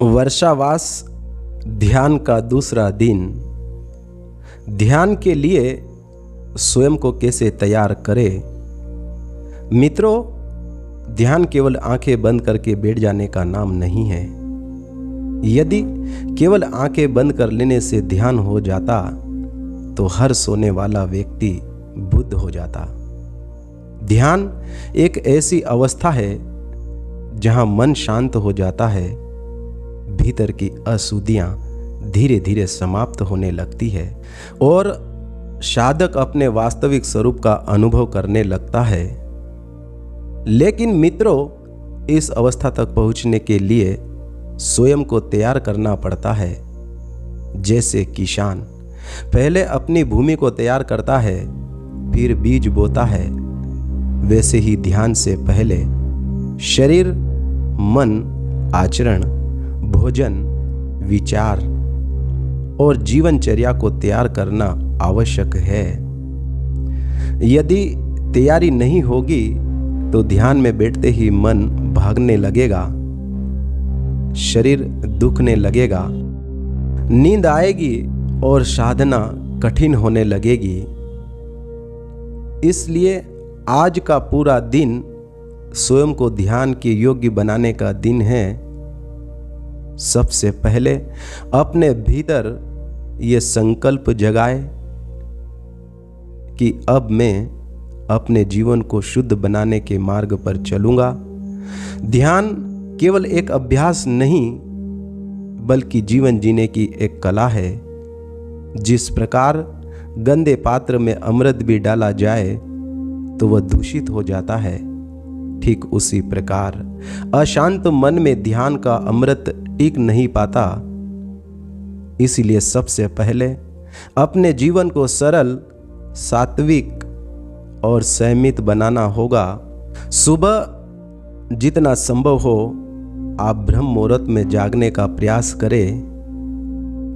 वर्षावास ध्यान का दूसरा दिन। ध्यान के लिए स्वयं को कैसे तैयार करें? मित्रों, ध्यान केवल आंखें बंद करके बैठ जाने का नाम नहीं है। यदि केवल आंखें बंद कर लेने से ध्यान हो जाता तो हर सोने वाला व्यक्ति बुद्ध हो जाता। ध्यान एक ऐसी अवस्था है जहां मन शांत हो जाता है, भीतर की अशुद्धियां धीरे धीरे समाप्त होने लगती है और साधक अपने वास्तविक स्वरूप का अनुभव करने लगता है। लेकिन मित्रों, इस अवस्था तक पहुंचने के लिए स्वयं को तैयार करना पड़ता है। जैसे किसान पहले अपनी भूमि को तैयार करता है, फिर बीज बोता है, वैसे ही ध्यान से पहले शरीर, मन, आचरण, भोजन, विचार और जीवनचर्या को तैयार करना आवश्यक है। यदि तैयारी नहीं होगी तो ध्यान में बैठते ही मन भागने लगेगा, शरीर दुखने लगेगा, नींद आएगी और साधना कठिन होने लगेगी। इसलिए आज का पूरा दिन स्वयं को ध्यान के योग्य बनाने का दिन है। सबसे पहले अपने भीतर ये संकल्प जगाए कि अब मैं अपने जीवन को शुद्ध बनाने के मार्ग पर चलूंगा। ध्यान केवल एक अभ्यास नहीं बल्कि जीवन जीने की एक कला है। जिस प्रकार गंदे पात्र में अमृत भी डाला जाए तो वह दूषित हो जाता है, ठीक उसी प्रकार अशांत मन में ध्यान का अमृत टिक नहीं पाता। इसलिए सबसे पहले अपने जीवन को सरल, सात्विक और संयमित बनाना होगा। सुबह जितना संभव हो आप ब्रह्म मुहूर्त में जागने का प्रयास करें।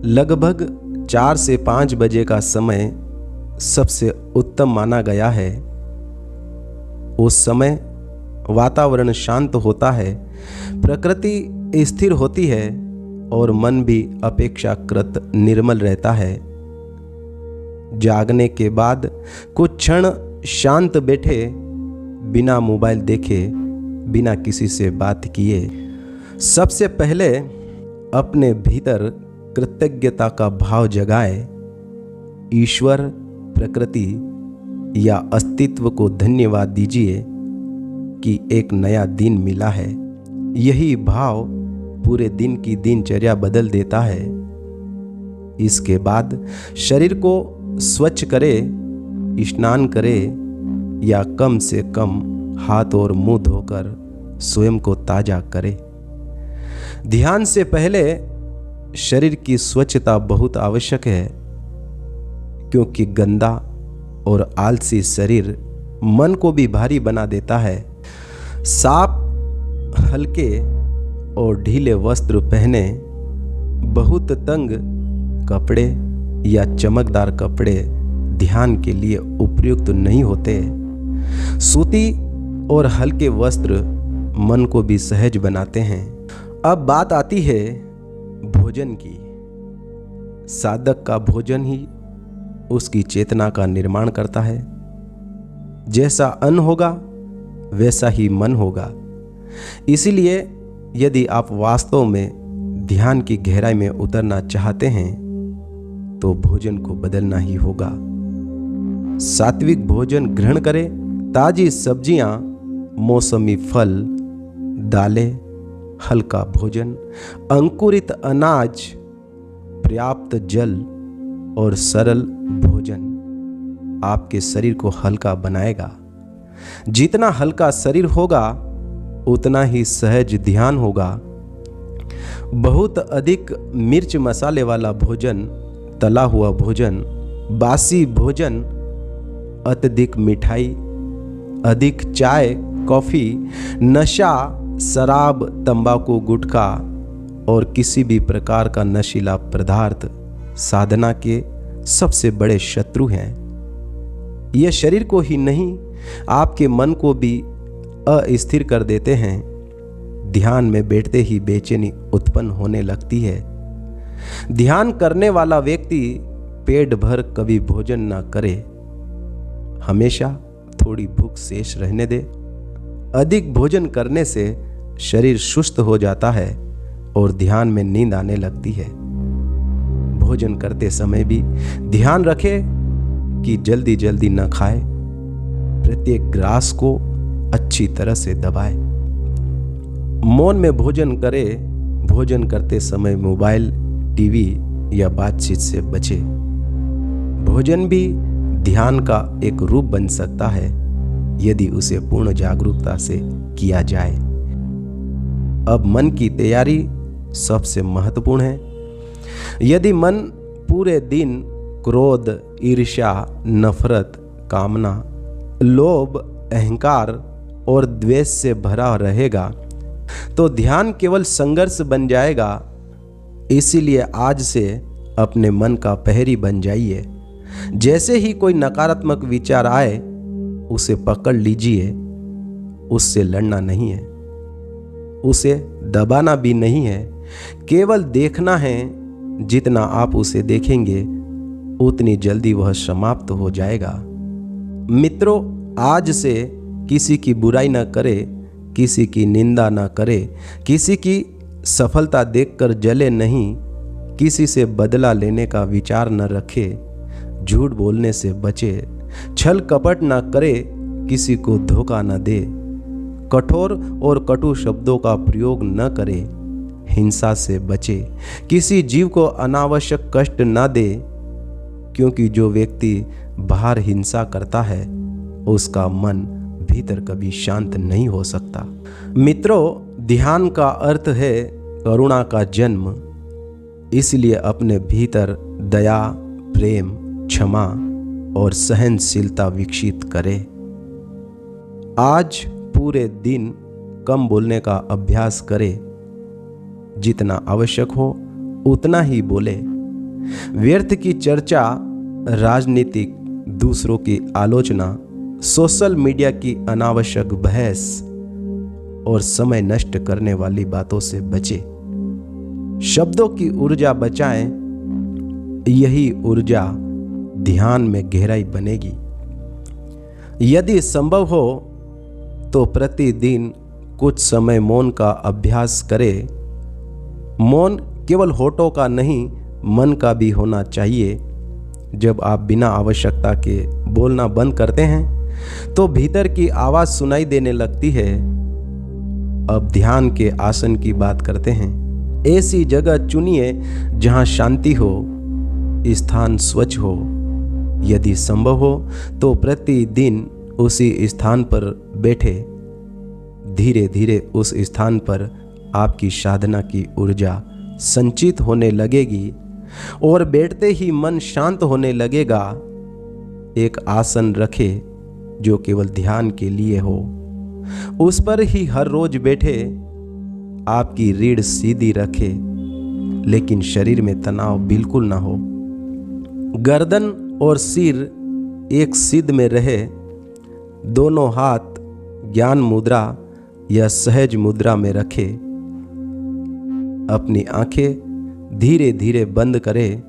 लगभग 4 से 5 बजे का समय सबसे उत्तम माना गया है। उस समय वातावरण शांत होता है, प्रकृति स्थिर होती है और मन भी अपेक्षाकृत निर्मल रहता है। जागने के बाद कुछ क्षण शांत बैठे, बिना मोबाइल देखे, बिना किसी से बात किए। सबसे पहले अपने भीतर कृतज्ञता का भाव जगाए। ईश्वर, प्रकृति या अस्तित्व को धन्यवाद दीजिए कि एक नया दिन मिला है। यही भाव पूरे दिन की दिनचर्या बदल देता है। इसके बाद शरीर को स्वच्छ करें, स्नान करें या कम से कम हाथ और मुंह धोकर स्वयं को ताजा करें। ध्यान से पहले शरीर की स्वच्छता बहुत आवश्यक है, क्योंकि गंदा और आलसी शरीर मन को भी भारी बना देता है। साफ, हल्के और ढीले वस्त्र पहने। बहुत तंग कपड़े या चमकदार कपड़े ध्यान के लिए उपयुक्त नहीं होते। सूती और हल्के वस्त्र मन को भी सहज बनाते हैं। अब बात आती है भोजन की। साधक का भोजन ही उसकी चेतना का निर्माण करता है। जैसा अन्न होगा वैसा ही मन होगा। इसीलिए यदि आप वास्तव में ध्यान की गहराई में उतरना चाहते हैं तो भोजन को बदलना ही होगा। सात्विक भोजन ग्रहण करें। ताजी सब्जियां, मौसमी फल, दालें, हल्का भोजन, अंकुरित अनाज, पर्याप्त जल और सरल भोजन आपके शरीर को हल्का बनाएगा। जितना हल्का शरीर होगा उतना ही सहज ध्यान होगा। बहुत अधिक मिर्च मसाले वाला भोजन, तला हुआ भोजन, बासी भोजन, अत्यधिक मिठाई, अधिक चाय, कॉफी, नशा, शराब, तंबाकू, गुटखा और किसी भी प्रकार का नशीला पदार्थ साधना के सबसे बड़े शत्रु हैं। यह शरीर को ही नहीं आपके मन को भी अस्थिर कर देते हैं। ध्यान में बैठते ही बेचैनी उत्पन्न होने लगती है। ध्यान करने वाला व्यक्ति पेट भर कभी भोजन ना करे, हमेशा थोड़ी भूख शेष रहने दे। अधिक भोजन करने से शरीर सुस्त हो जाता है और ध्यान में नींद आने लगती है। भोजन करते समय भी ध्यान रखे कि जल्दी जल्दी न खाए, प्रत्येक ग्रास को अच्छी तरह से दबाए। मौन में भोजन करे, भोजन करते समय मोबाइल, टीवी या बातचीत से बचे। भोजन भी ध्यान का एक रूप बन सकता है यदि उसे पूर्ण जागरूकता से किया जाए। अब मन की तैयारी सबसे महत्वपूर्ण है। यदि मन पूरे दिन क्रोध, ईर्ष्या, नफरत, कामना, लोभ, अहंकार और द्वेष से भरा रहेगा तो ध्यान केवल संघर्ष बन जाएगा। इसीलिए आज से अपने मन का प्रहरी बन जाइए। जैसे ही कोई नकारात्मक विचार आए उसे पकड़ लीजिए। उससे लड़ना नहीं है, उसे दबाना भी नहीं है, केवल देखना है। जितना आप उसे देखेंगे उतनी जल्दी वह समाप्त हो जाएगा। मित्रों, आज से किसी की बुराई न करे, किसी की निंदा न करे, किसी की सफलता देखकर जले नहीं, किसी से बदला लेने का विचार न रखे, झूठ बोलने से बचे, छल कपट न करे, किसी को धोखा न दे, कठोर और कटु शब्दों का प्रयोग न करे, हिंसा से बचे, किसी जीव को अनावश्यक कष्ट न दे, क्योंकि जो व्यक्ति बाहर हिंसा करता है उसका मन भीतर कभी शांत नहीं हो सकता। मित्रों, ध्यान का अर्थ है करुणा का जन्म। इसलिए अपने भीतर दया, प्रेम, क्षमा और सहनशीलता विकसित करें। आज पूरे दिन कम बोलने का अभ्यास करें। जितना आवश्यक हो उतना ही बोले। व्यर्थ की चर्चा, राजनीतिक, दूसरों की आलोचना, सोशल मीडिया की अनावश्यक बहस और समय नष्ट करने वाली बातों से बचे। शब्दों की ऊर्जा बचाएं, यही ऊर्जा ध्यान में गहराई बनेगी। यदि संभव हो तो प्रतिदिन कुछ समय मौन का अभ्यास करें। मौन केवल होठों का नहीं, मन का भी होना चाहिए। जब आप बिना आवश्यकता के बोलना बंद करते हैं तो भीतर की आवाज सुनाई देने लगती है। अब ध्यान के आसन की बात करते हैं। ऐसी जगह चुनिए जहां शांति हो, स्थान स्वच्छ हो। यदि संभव हो तो प्रतिदिन उसी स्थान पर बैठे। धीरे धीरे उस स्थान पर आपकी साधना की ऊर्जा संचित होने लगेगी और बैठते ही मन शांत होने लगेगा। एक आसन रखे जो केवल ध्यान के लिए हो, उस पर ही हर रोज बैठे। आपकी रीढ़ सीधी रखे लेकिन शरीर में तनाव बिल्कुल ना हो। गर्दन और सिर एक सिद्ध में रहे। दोनों हाथ ज्ञान मुद्रा या सहज मुद्रा में रखे। अपनी आंखें धीरे धीरे बंद करें।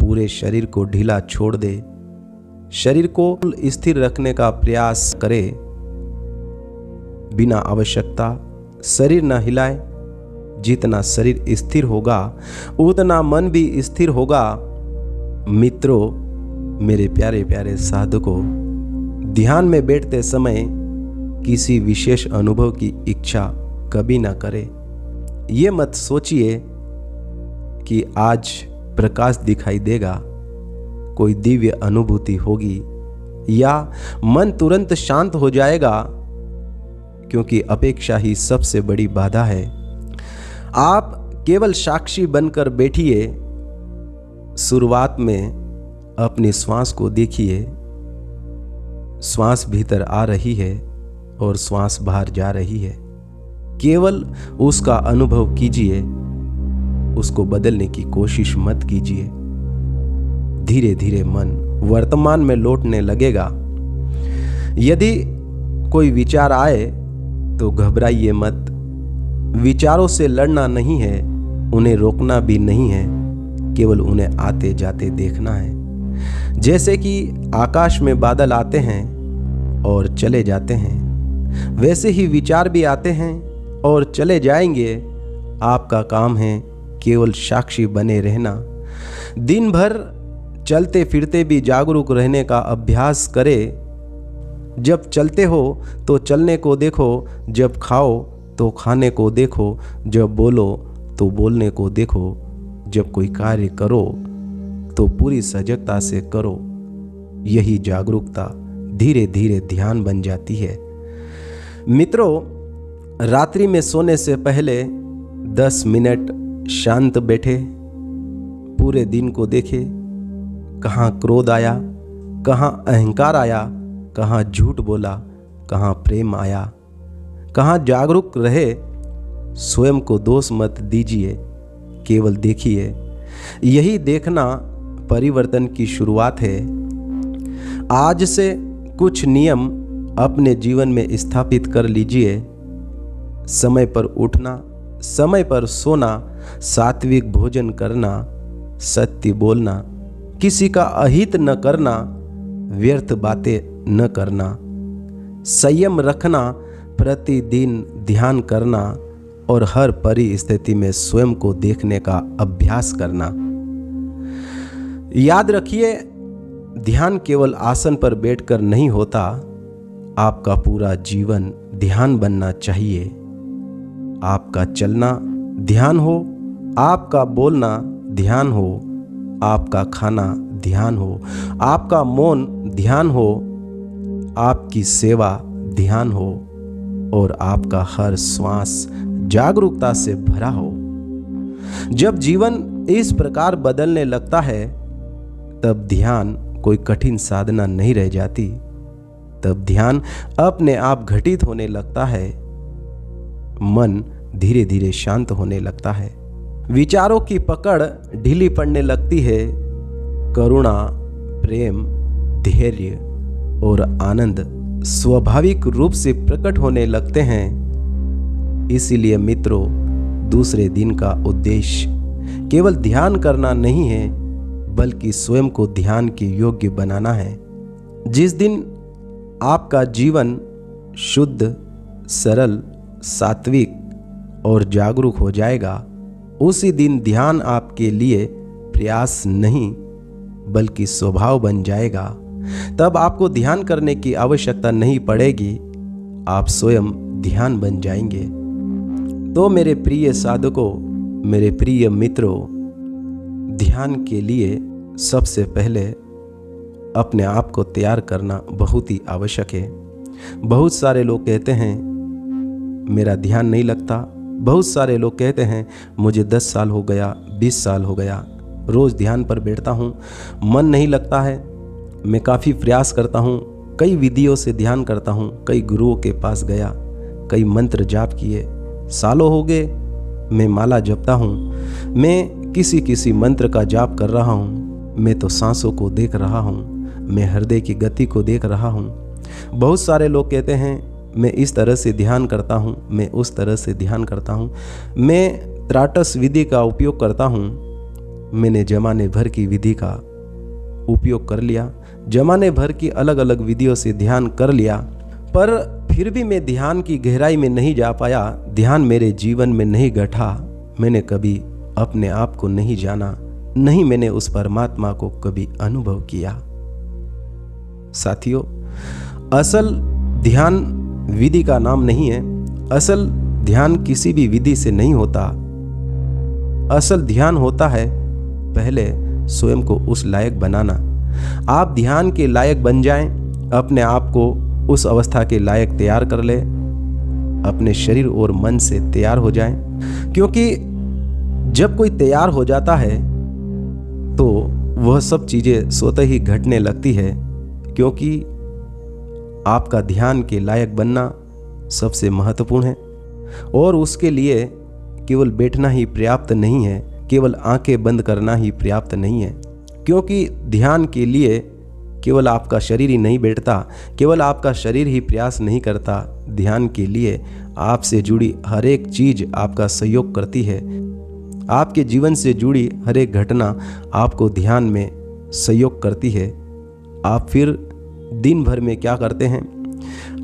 पूरे शरीर को ढीला छोड़ दे। शरीर को स्थिर रखने का प्रयास करें। बिना आवश्यकता शरीर न हिलाए। जितना शरीर स्थिर होगा उतना मन भी स्थिर होगा। मित्रों, मेरे प्यारे प्यारे साधकों, ध्यान में बैठते समय किसी विशेष अनुभव की इच्छा कभी ना करें। ये मत सोचिए कि आज प्रकाश दिखाई देगा, कोई दिव्य अनुभूति होगी या मन तुरंत शांत हो जाएगा, क्योंकि अपेक्षा ही सबसे बड़ी बाधा है। आप केवल साक्षी बनकर बैठिए। शुरुआत में अपनी श्वास को देखिए। श्वास भीतर आ रही है और श्वास बाहर जा रही है। केवल उसका अनुभव कीजिए, उसको बदलने की कोशिश मत कीजिए। धीरे धीरे मन वर्तमान में लौटने लगेगा। यदि कोई विचार आए तो घबराइए मत, विचारों से लड़ना नहीं है, उन्हें रोकना भी नहीं है, केवल उन्हें आते जाते देखना है। जैसे कि आकाश में बादल आते हैं और चले जाते हैं, वैसे ही विचार भी आते हैं और चले जाएंगे। आपका काम है केवल साक्षी बने रहना। दिन भर चलते फिरते भी जागरूक रहने का अभ्यास करें। जब चलते हो तो चलने को देखो, जब खाओ तो खाने को देखो, जब बोलो तो बोलने को देखो, जब कोई कार्य करो तो पूरी सजगता से करो। यही जागरूकता धीरे धीरे ध्यान बन जाती है। मित्रों, रात्रि में सोने से पहले 10 मिनट शांत बैठे, पूरे दिन को देखे, कहाँ क्रोध आया, कहाँ अहंकार आया, कहाँ झूठ बोला, कहाँ प्रेम आया, कहाँ जागरूक रहे। स्वयं को दोष मत दीजिए, केवल देखिए। यही देखना परिवर्तन की शुरुआत है। आज से कुछ नियम अपने जीवन में स्थापित कर लीजिए। समय पर उठना, समय पर सोना, सात्विक भोजन करना, सत्य बोलना, किसी का अहित न करना, व्यर्थ बातें न करना, संयम रखना, प्रतिदिन ध्यान करना और हर परिस्थिति में स्वयं को देखने का अभ्यास करना। याद रखिए, ध्यान केवल आसन पर बैठकर नहीं होता। आपका पूरा जीवन ध्यान बनना चाहिए। आपका चलना ध्यान हो, आपका बोलना ध्यान हो, आपका खाना ध्यान हो, आपका मौन ध्यान हो, आपकी सेवा ध्यान हो और आपका हर श्वास जागरूकता से भरा हो। जब जीवन इस प्रकार बदलने लगता है, तब ध्यान कोई कठिन साधना नहीं रह जाती। तब ध्यान अपने आप घटित होने लगता है। मन धीरे धीरे शांत होने लगता है। विचारों की पकड़ ढीली पड़ने लगती है। करुणा, प्रेम, धैर्य और आनंद स्वाभाविक रूप से प्रकट होने लगते हैं। इसीलिए मित्रों, दूसरे दिन का उद्देश्य केवल ध्यान करना नहीं है, बल्कि स्वयं को ध्यान के योग्य बनाना है। जिस दिन आपका जीवन शुद्ध, सरल, सात्विक और जागरूक हो जाएगा, उसी दिन ध्यान आपके लिए प्रयास नहीं बल्कि स्वभाव बन जाएगा। तब आपको ध्यान करने की आवश्यकता नहीं पड़ेगी, आप स्वयं ध्यान बन जाएंगे। तो मेरे प्रिय साधकों, मेरे प्रिय मित्रों, ध्यान के लिए सबसे पहले अपने आप को तैयार करना बहुत ही आवश्यक है। बहुत सारे लोग कहते हैं मेरा ध्यान नहीं लगता। बहुत सारे लोग कहते हैं मुझे 10 साल हो गया, 20 साल हो गया, रोज़ ध्यान पर बैठता हूँ, मन नहीं लगता है। मैं काफ़ी प्रयास करता हूँ, कई विधियों से ध्यान करता हूँ, कई गुरुओं के पास गया, कई मंत्र जाप किए, सालों हो गए मैं माला जपता हूँ, मैं किसी मंत्र का जाप कर रहा हूँ, मैं तो सांसों को देख रहा हूँ, मैं हृदय की गति को देख रहा हूँ। बहुत सारे लोग कहते हैं मैं इस तरह से ध्यान करता हूँ, मैं उस तरह से ध्यान करता हूँ, मैं त्राटस विधि का उपयोग करता हूँ। मैंने जमाने भर की विधि का उपयोग कर लिया, जमाने भर की अलग अलग विधियों से ध्यान कर लिया, पर फिर भी मैं ध्यान की गहराई में नहीं जा पाया। ध्यान मेरे जीवन में नहीं घटा। मैंने कभी अपने आप को नहीं जाना, नहीं मैंने उस परमात्मा को कभी अनुभव किया। साथियों, असल ध्यान विधि का नाम नहीं है। असल ध्यान किसी भी विधि से नहीं होता। असल ध्यान होता है पहले स्वयं को उस लायक बनाना। आप ध्यान के लायक बन जाएं, अपने आप को उस अवस्था के लायक तैयार कर ले, अपने शरीर और मन से तैयार हो जाएं। क्योंकि जब कोई तैयार हो जाता है तो वह सब चीज़ें स्वतः ही घटने लगती है। क्योंकि आपका ध्यान के लायक बनना सबसे महत्वपूर्ण है और उसके लिए केवल बैठना ही पर्याप्त नहीं है, केवल आंखें बंद करना ही पर्याप्त नहीं है। क्योंकि ध्यान के लिए केवल आपका शरीर ही नहीं बैठता, केवल आपका शरीर ही प्रयास नहीं करता। ध्यान के लिए आपसे जुड़ी हर एक चीज़ आपका सहयोग करती है। आपके जीवन से जुड़ी हर एक घटना आपको ध्यान में सहयोग करती है। आप फिर दिन भर में क्या करते हैं,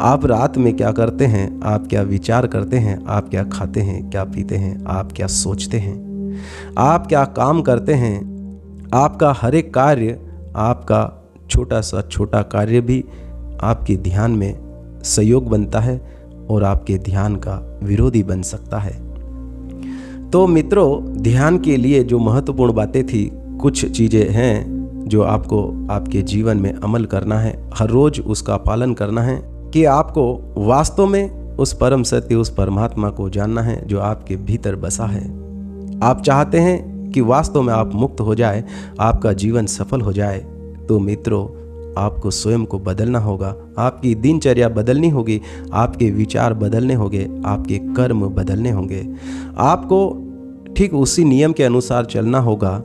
आप रात में क्या करते हैं, आप क्या विचार करते हैं, आप क्या खाते हैं, क्या पीते हैं, आप क्या सोचते हैं, आप क्या काम करते हैं, आपका हर एक कार्य, आपका छोटा सा छोटा कार्य भी आपके ध्यान में सहयोग बनता है और आपके ध्यान का विरोधी बन सकता है। तो मित्रों, ध्यान के लिए जो महत्वपूर्ण बातें थी, कुछ चीज़ें हैं जो आपको आपके जीवन में अमल करना है, हर रोज उसका पालन करना है कि आपको वास्तव में उस परम सत्य, उस परमात्मा को जानना है जो आपके भीतर बसा है। आप चाहते हैं कि वास्तव में आप मुक्त हो जाए, आपका जीवन सफल हो जाए, तो मित्रों आपको स्वयं को बदलना होगा, आपकी दिनचर्या बदलनी होगी, आपके विचार बदलने होंगे, आपके कर्म बदलने होंगे। आपको ठीक उसी नियम के अनुसार चलना होगा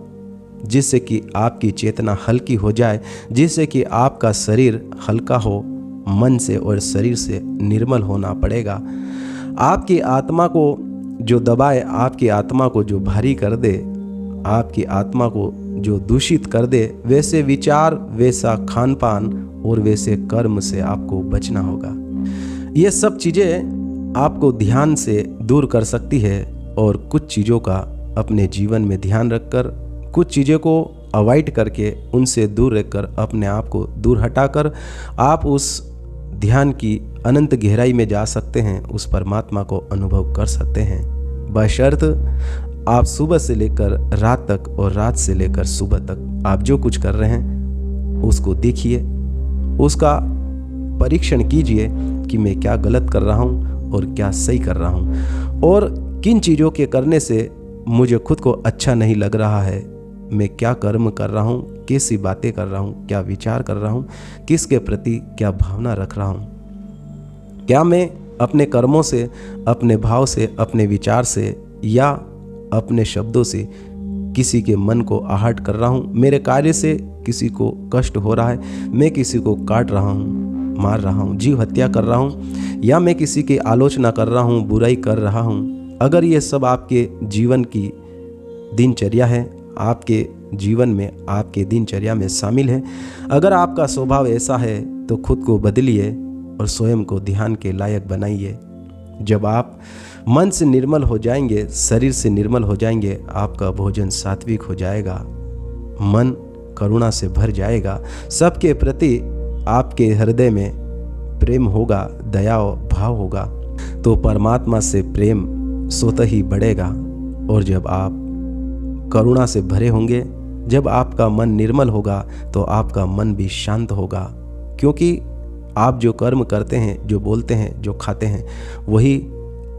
जिससे कि आपकी चेतना हल्की हो जाए, जिससे कि आपका शरीर हल्का हो, मन से और शरीर से निर्मल होना पड़ेगा। आपकी आत्मा को जो दबाए, आपकी आत्मा को जो भारी कर दे, आपकी आत्मा को जो दूषित कर दे, वैसे विचार, वैसा खान पान और वैसे कर्म से आपको बचना होगा। ये सब चीज़ें आपको ध्यान से दूर कर सकती है और कुछ चीज़ों का अपने जीवन में ध्यान रखकर, कुछ चीज़ों को अवॉइड करके, उनसे दूर रहकर, अपने आप को दूर हटाकर आप उस ध्यान की अनंत गहराई में जा सकते हैं, उस परमात्मा को अनुभव कर सकते हैं। बशर्त आप सुबह से लेकर रात तक और रात से लेकर सुबह तक आप जो कुछ कर रहे हैं उसको देखिए, उसका परीक्षण कीजिए कि मैं क्या गलत कर रहा हूँ और क्या सही कर रहा हूँ, और किन चीज़ों के करने से मुझे खुद को अच्छा नहीं लग रहा है। मैं क्या कर्म कर रहा हूँ, कैसी बातें कर रहा हूँ, क्या विचार कर रहा हूँ, किसके प्रति क्या भावना रख रहा हूँ। क्या मैं अपने कर्मों से, अपने भाव से, अपने विचार से या अपने शब्दों से किसी के मन को आहट कर रहा हूँ। मेरे कार्य से किसी को कष्ट हो रहा है, मैं किसी को काट रहा हूँ, मार रहा हूँ, जीव हत्या कर रहा हूँ, या मैं किसी की आलोचना कर रहा हूँ, बुराई कर रहा हूँ। अगर ये सब आपके जीवन की दिनचर्या है, आपके जीवन में, आपके दिनचर्या में शामिल है, अगर आपका स्वभाव ऐसा है, तो खुद को बदलिए और स्वयं को ध्यान के लायक बनाइए। जब आप मन से निर्मल हो जाएंगे, शरीर से निर्मल हो जाएंगे, आपका भोजन सात्विक हो जाएगा, मन करुणा से भर जाएगा, सबके प्रति आपके हृदय में प्रेम होगा, दया भाव होगा, तो परमात्मा से प्रेम स्वतः ही बढ़ेगा। और जब आप करुणा से भरे होंगे, जब आपका मन निर्मल होगा, तो आपका मन भी शांत होगा, क्योंकि आप जो कर्म करते हैं, जो बोलते हैं, जो खाते हैं, वही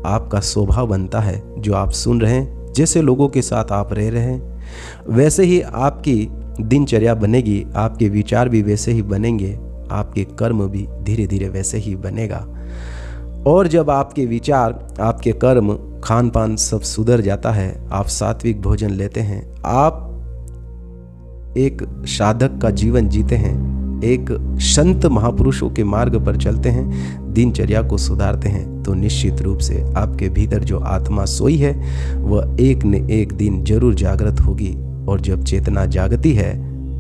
आपका स्वभाव बनता है। जो आप सुन रहे हैं, जैसे लोगों के साथ आप रह रहे हैं, वैसे ही आपकी दिनचर्या बनेगी, आपके विचार भी वैसे ही बनेंगे, आपके कर्म भी धीरे धीरे वैसे ही बनेगा। और जब आपके विचार, आपके कर्म, खान पान सब सुधर जाता है, आप सात्विक भोजन लेते हैं, आप एक साधक का जीवन जीते हैं, एक संत महापुरुषों के मार्ग पर चलते हैं, दिनचर्या को सुधारते हैं, तो निश्चित रूप से आपके भीतर जो आत्मा सोई है वह एक न एक दिन जरूर जागृत होगी। और जब चेतना जागती है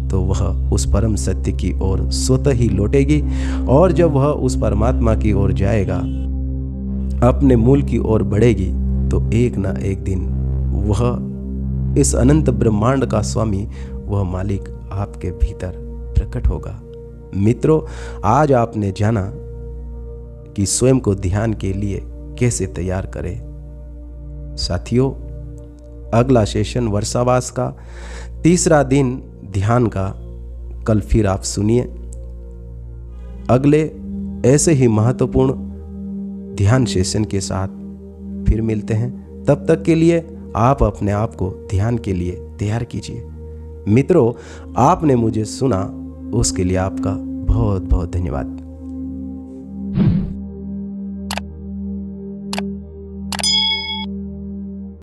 तो वह उस परम सत्य की ओर स्वतः ही लौटेगी, और जब वह उस परमात्मा की ओर जाएगा, अपने मूल की ओर बढ़ेगी, तो एक ना एक दिन वह इस अनंत ब्रह्मांड का स्वामी, वह मालिक आपके भीतर प्रकट होगा। मित्रों, आज आपने जाना कि स्वयं को ध्यान के लिए कैसे तैयार करें। साथियों, अगला सेशन वर्षावास का तीसरा दिन ध्यान का कल फिर आप सुनिए। अगले ऐसे ही महत्वपूर्ण ध्यान सेशन के साथ फिर मिलते हैं। तब तक के लिए आप अपने आप को ध्यान के लिए तैयार कीजिए। मित्रों, आपने मुझे सुना, उसके लिए आपका बहुत बहुत धन्यवाद।